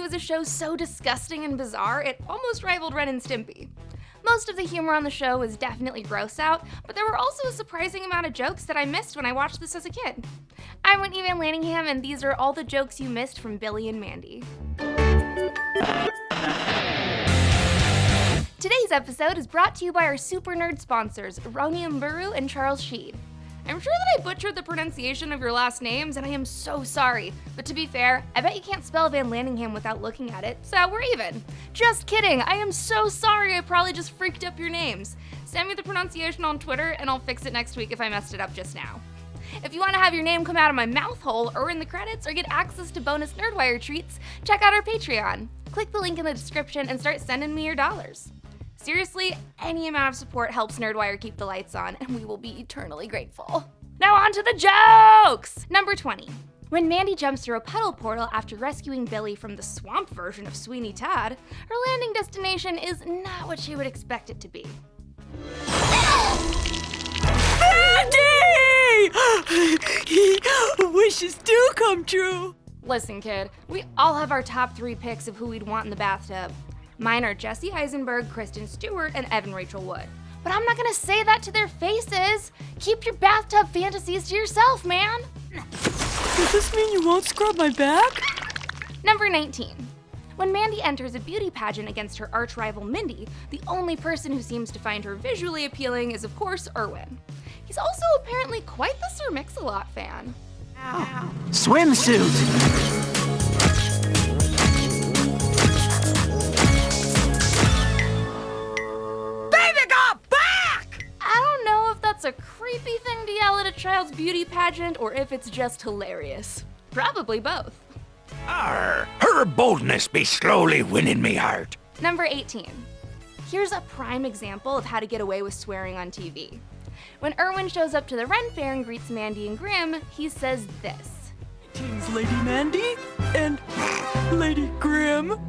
was a show so disgusting and bizarre, it almost rivaled Ren and Stimpy. Most of the humor on the show was definitely gross out, but there were also a surprising amount of jokes that I missed when I watched this as a kid. I'm Whitney Van Laningham, and these are all the jokes you missed from Billy and Mandy. Today's episode is brought to you by our super nerd sponsors, Roni Mburu and Charles Sheed. I'm sure that I butchered the pronunciation of your last names, and I am so sorry. But to be fair, I bet you can't spell Van Laningham without looking at it, so we're even. Just kidding, I am so sorry, I probably just freaked up your names. Send me the pronunciation on Twitter, and I'll fix it next week if I messed it up just now. If you want to have your name come out of my mouth hole, or in the credits, or get access to bonus Nerdwire treats, check out our Patreon. Click the link in the description and start sending me your dollars. Seriously, any amount of support helps Nerdwire keep the lights on, and we will be eternally grateful. Now on to the jokes! Number 20. When Mandy jumps through a puddle portal after rescuing Billy from the swamp version of Sweeney Todd, her landing destination is not what she would expect it to be. Mandy! Wishes do come true. Listen, kid, we all have our top 3 picks of who we'd want in the bathtub. Mine are Jesse Eisenberg, Kristen Stewart, and Evan Rachel Wood. But I'm not gonna say that to their faces. Keep your bathtub fantasies to yourself, man. Does this mean you won't scrub my back? Number 19. When Mandy enters a beauty pageant against her arch rival Mindy, the only person who seems to find her visually appealing is, of course, Erwin. He's also apparently quite the Sir Mix-a-Lot fan. Ow. Swimsuit! A creepy thing to yell at a child's beauty pageant, or if it's just hilarious. Probably both. Arr, her boldness be slowly winning me heart. Number 18. Here's a prime example of how to get away with swearing on TV. When Erwin shows up to the Ren Fair and greets Mandy and Grimm, he says this. Greetings, Lady Mandy and Lady Grimm.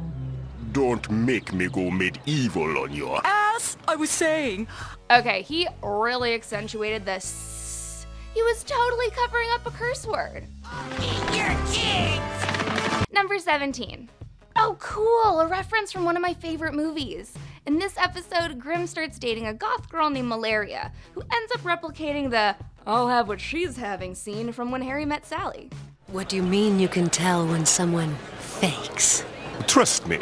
Don't make me go medieval on you. As I was saying. Okay, he really accentuated the s. He was totally covering up a curse word. Eat your kids! Number 17. Oh, cool, a reference from one of my favorite movies. In this episode, Grimm starts dating a goth girl named Malaria, who ends up replicating the I'll have what she's having scene from When Harry Met Sally. What do you mean you can tell when someone fakes? Trust me,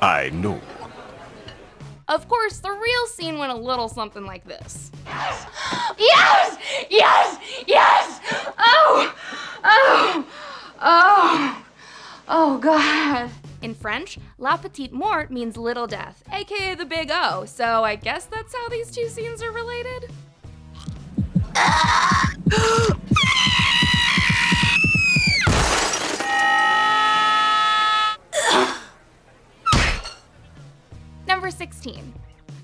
I know. Of course, the real scene went a little something like this. Yes! Yes! Yes! Yes! Oh! Oh! Oh! Oh, God. In French, La Petite Mort means little death, aka the Big O, so I guess that's how these two scenes are related? Number 16.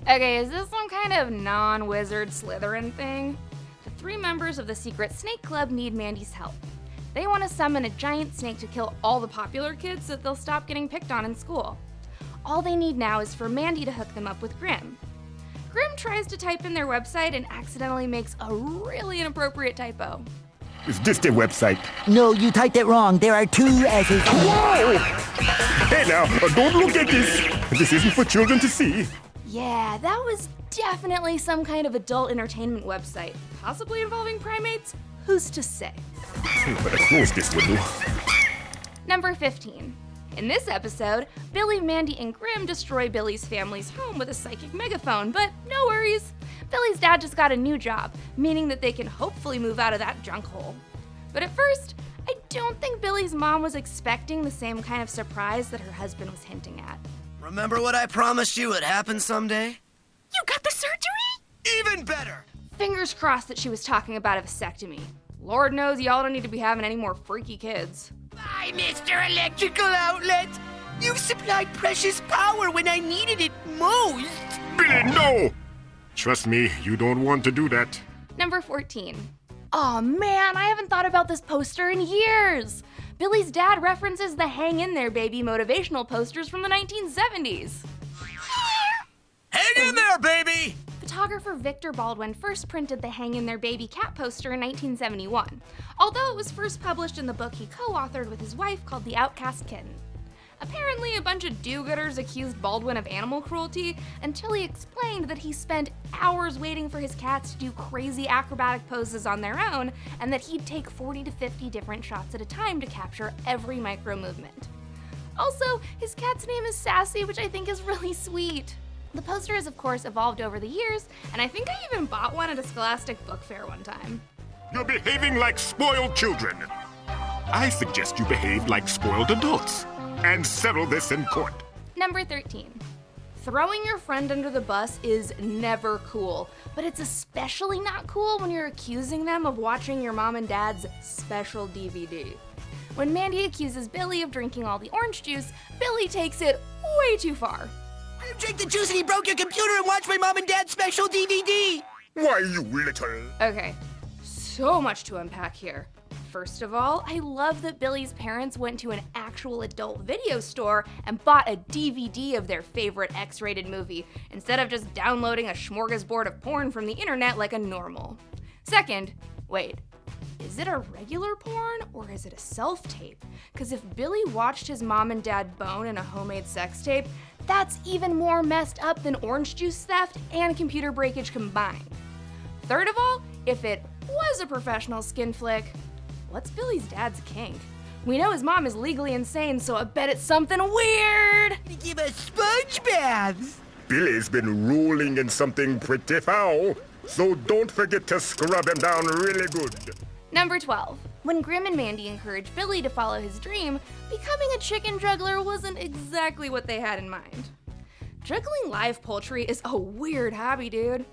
Okay, is this some kind of non-wizard Slytherin thing? The 3 members of the secret snake club need Mandy's help. They want to summon a giant snake to kill all the popular kids so that they'll stop getting picked on in school. All they need now is for Mandy to hook them up with Grimm. Grimm tries to type in their website and accidentally makes a really inappropriate typo. Is this the website? No, you typed it wrong. There are 2 S's. Whoa! Hey now, don't look at this. This isn't for children to see. Yeah, that was definitely some kind of adult entertainment website, possibly involving primates. Who's to say? Better close this window. Number 15. In this episode, Billy, Mandy, and Grimm destroy Billy's family's home with a psychic megaphone, but no worries. Billy's dad just got a new job, meaning that they can hopefully move out of that junk hole. But at first, I don't think Billy's mom was expecting the same kind of surprise that her husband was hinting at. Remember what I promised you would happen someday? You got the surgery? Even better! Fingers crossed that she was talking about a vasectomy. Lord knows y'all don't need to be having any more freaky kids. Bye, Mr. Electrical Outlet! You supplied precious power when I needed it most! Billy, no! Trust me, you don't want to do that. Number 14. Aw man, I haven't thought about this poster in years! Billy's dad references the Hang in There Baby motivational posters from the 1970s. Hang in there, baby! Photographer Victor Baldwin first printed the Hang in There Baby cat poster in 1971, although it was first published in the book he co-authored with his wife called The Outcast Kitten. Apparently, a bunch of do-gooders accused Baldwin of animal cruelty until he explained that he spent hours waiting for his cats to do crazy acrobatic poses on their own, and that he'd take 40 to 50 different shots at a time to capture every micro movement. Also, his cat's name is Sassy, which I think is really sweet. The poster has, of course, evolved over the years, and I think I even bought one at a Scholastic book fair one time. You're behaving like spoiled children. I suggest you behave like spoiled adults and settle this in court. Number 13. Throwing your friend under the bus is never cool, but it's especially not cool when you're accusing them of watching your mom and dad's special DVD. When Mandy accuses Billy of drinking all the orange juice, Billy takes it way too far. I drank the juice and he broke your computer and watched my mom and dad's special DVD. Why, you little... Okay, so much to unpack here. First of all, I love that Billy's parents went to an actual adult video store and bought a DVD of their favorite X-rated movie, instead of just downloading a smorgasbord of porn from the internet like a normal. Second, wait, is it a regular porn or is it a self-tape? Because if Billy watched his mom and dad bone in a homemade sex tape, that's even more messed up than orange juice theft and computer breakage combined. Third of all, if it was a professional skin flick, what's Billy's dad's kink? We know his mom is legally insane, so I bet it's something weird! Give us sponge baths. Billy's been rolling in something pretty foul, so don't forget to scrub him down really good. Number 12. When Grim and Mandy encouraged Billy to follow his dream, becoming a chicken juggler wasn't exactly what they had in mind. Juggling live poultry is a weird hobby, dude,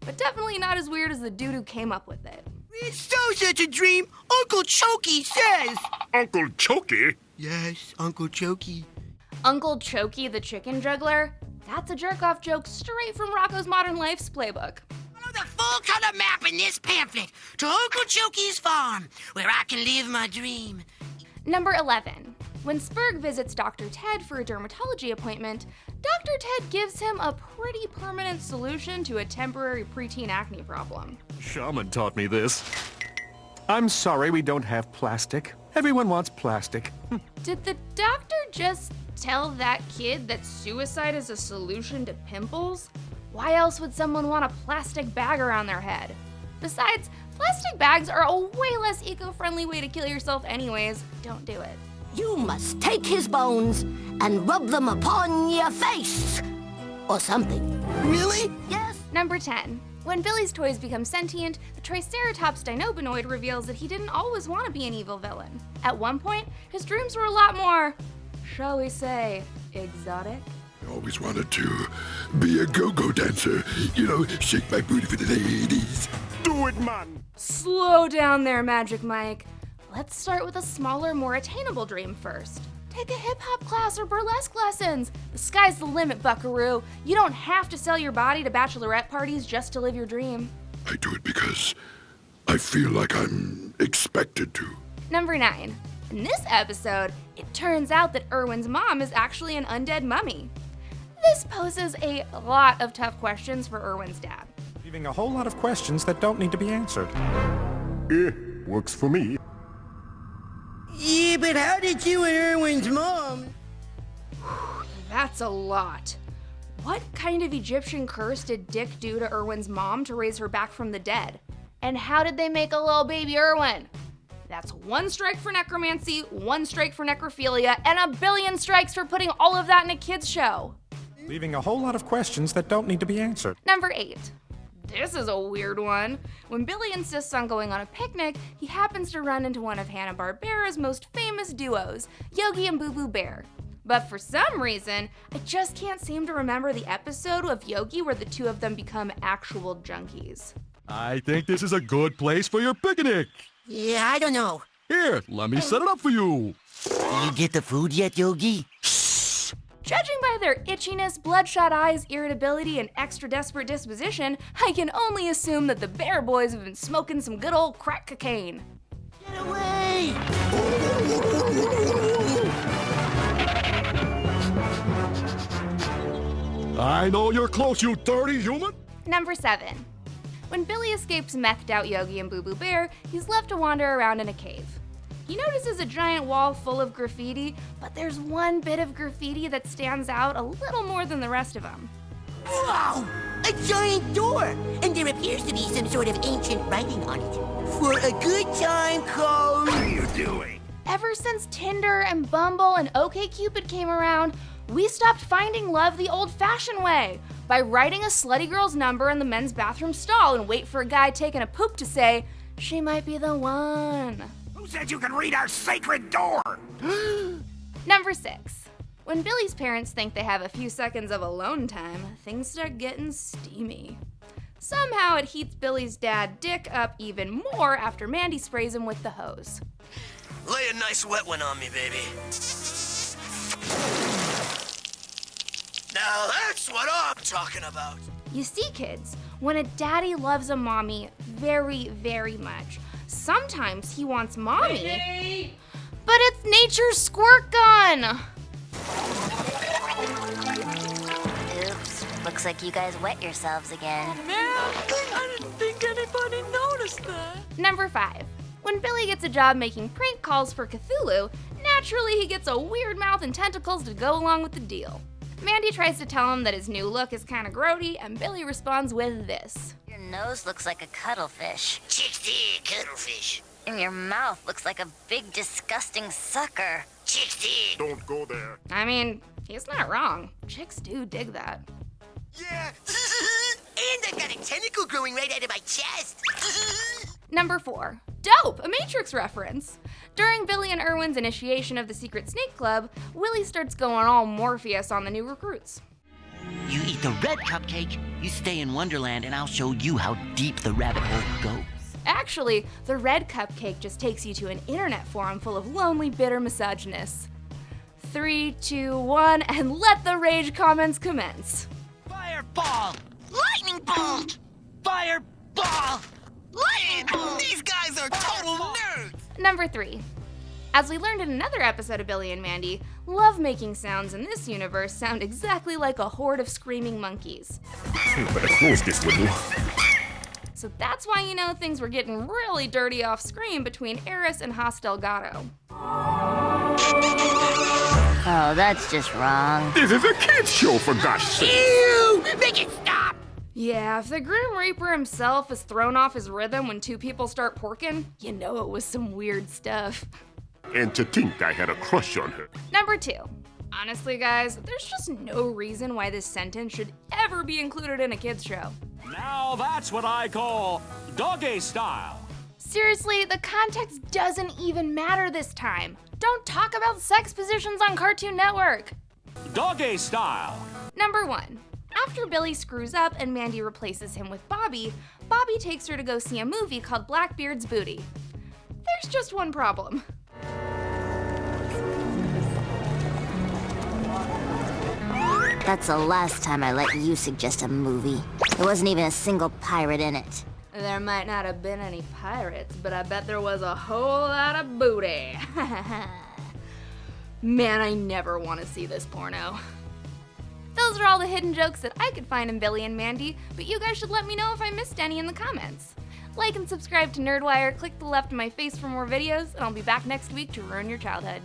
but definitely not as weird as the dude who came up with it. It's so such a dream, Uncle Chokey says. Uncle Chokey? Yes, Uncle Chokey. Uncle Chokey the chicken juggler? That's a jerk-off joke straight from Rocco's Modern Life's playbook. Follow the full-color map in this pamphlet to Uncle Chokey's farm, where I can live my dream. Number 11. When Spurg visits Dr. Ted for a dermatology appointment, Dr. Ted gives him a pretty permanent solution to a temporary preteen acne problem. Shaman taught me this. I'm sorry we don't have plastic. Everyone wants plastic. Did the doctor just tell that kid that suicide is a solution to pimples? Why else would someone want a plastic bag around their head? Besides, plastic bags are a way less eco-friendly way to kill yourself anyways. Don't do it. You must take his bones and rub them upon your face. Or something. Really? Yes. Number 10. When Billy's toys become sentient, the Triceratops Dinobinoid reveals that he didn't always want to be an evil villain. At one point, his dreams were a lot more, shall we say, exotic? I always wanted to be a go-go dancer. You know, shake my booty for the ladies. Do it, man! Slow down there, Magic Mike. Let's start with a smaller, more attainable dream first. Take a hip-hop class or burlesque lessons. The sky's the limit, buckaroo. You don't have to sell your body to bachelorette parties just to live your dream. I do it because I feel like I'm expected to. Number 9. In this episode, it turns out that Erwin's mom is actually an undead mummy. This poses a lot of tough questions for Erwin's dad. Leaving a whole lot of questions that don't need to be answered. Works for me. Yeah, but how did you and Erwin's mom? That's a lot. What kind of Egyptian curse did Dick do to Erwin's mom to raise her back from the dead? And how did they make a little baby Erwin? That's 1 strike for necromancy, 1 strike for necrophilia, and a billion strikes for putting all of that in a kid's show. Leaving a whole lot of questions that don't need to be answered. Number 8. This is a weird one. When Billy insists on going on a picnic, he happens to run into one of Hanna-Barbera's most famous duos, Yogi and Boo Boo Bear. But for some reason, I just can't seem to remember the episode of Yogi where the two of them become actual junkies. I think this is a good place for your picnic. Yeah, I don't know. Here, let me set it up for you. You get the food yet, Yogi? Judging by their itchiness, bloodshot eyes, irritability, and extra desperate disposition, I can only assume that the Bear Boys have been smoking some good old crack cocaine. Get away! I know you're close, you dirty human. Number 7. When Billy escapes methed out Yogi and Boo Boo Bear, he's left to wander around in a cave. He notices a giant wall full of graffiti, but there's one bit of graffiti that stands out a little more than the rest of them. Wow! A giant door! And there appears to be some sort of ancient writing on it. For a good time code. What are you doing? Ever since Tinder and Bumble and OkCupid came around, we stopped finding love the old-fashioned way, by writing a slutty girl's number in the men's bathroom stall and wait for a guy taking a poop to say, she might be the one. Who said you can read our sacred door? Number 6. When Billy's parents think they have a few seconds of alone time, things start getting steamy. Somehow it heats Billy's dad Dick up even more after Mandy sprays him with the hose. Lay a nice wet one on me, baby. Now that's what I'm talking about. You see, kids, when a daddy loves a mommy very, very much, sometimes he wants mommy, but it's nature's squirt gun. Oops, looks like you guys wet yourselves again. Man, I didn't think anybody noticed that. Number 5. When Billy gets a job making prank calls for Cthulhu, naturally he gets a weird mouth and tentacles to go along with the deal. Mandy tries to tell him that his new look is kinda grody, and Billy responds with this. Your nose looks like a cuttlefish. Chicks dig cuttlefish. And your mouth looks like a big, disgusting sucker. Chicks dig. Don't go there. I mean, he's not wrong. Chicks do dig that. Yeah. And I've got a tentacle growing right out of my chest. Number 4. Dope! A Matrix reference! During Billy and Irwin's initiation of the Secret Snake Club, Willie starts going all Morpheus on the new recruits. You eat the red cupcake, you stay in Wonderland, and I'll show you how deep the rabbit hole goes. Actually, the red cupcake just takes you to an internet forum full of lonely, bitter misogynists. 3, 2, 1, and let the rage comments commence. Fireball! Lightning bolt! Fireball! Lightning bolt! These guys are total nerds! Number 3. As we learned in another episode of Billy and Mandy, love-making sounds in this universe sound exactly like a horde of screaming monkeys. Better close this window. So that's why you know things were getting really dirty off-screen between Eris and Haas Delgado. Oh, that's just wrong. This is a kid's show, for gosh sake. Ew! Make it stop! Yeah, if the Grim Reaper himself is thrown off his rhythm when two people start porking, you know it was some weird stuff. And to think I had a crush on her. Number 2. Honestly, guys, there's just no reason why this sentence should ever be included in a kids show. Now that's what I call Doggy Style. Seriously, the context doesn't even matter this time. Don't talk about sex positions on Cartoon Network. Doggy Style. Number 1. After Billy screws up and Mandy replaces him with Bobby, Bobby takes her to go see a movie called Blackbeard's Booty. There's just one problem. That's the last time I let you suggest a movie. There wasn't even a single pirate in it. There might not have been any pirates, but I bet there was a whole lot of booty. Man, I never want to see this porno. Those are all the hidden jokes that I could find in Billy and Mandy, but you guys should let me know if I missed any in the comments. Like and subscribe to Nerdwire, click the left of my face for more videos, and I'll be back next week to ruin your childhood.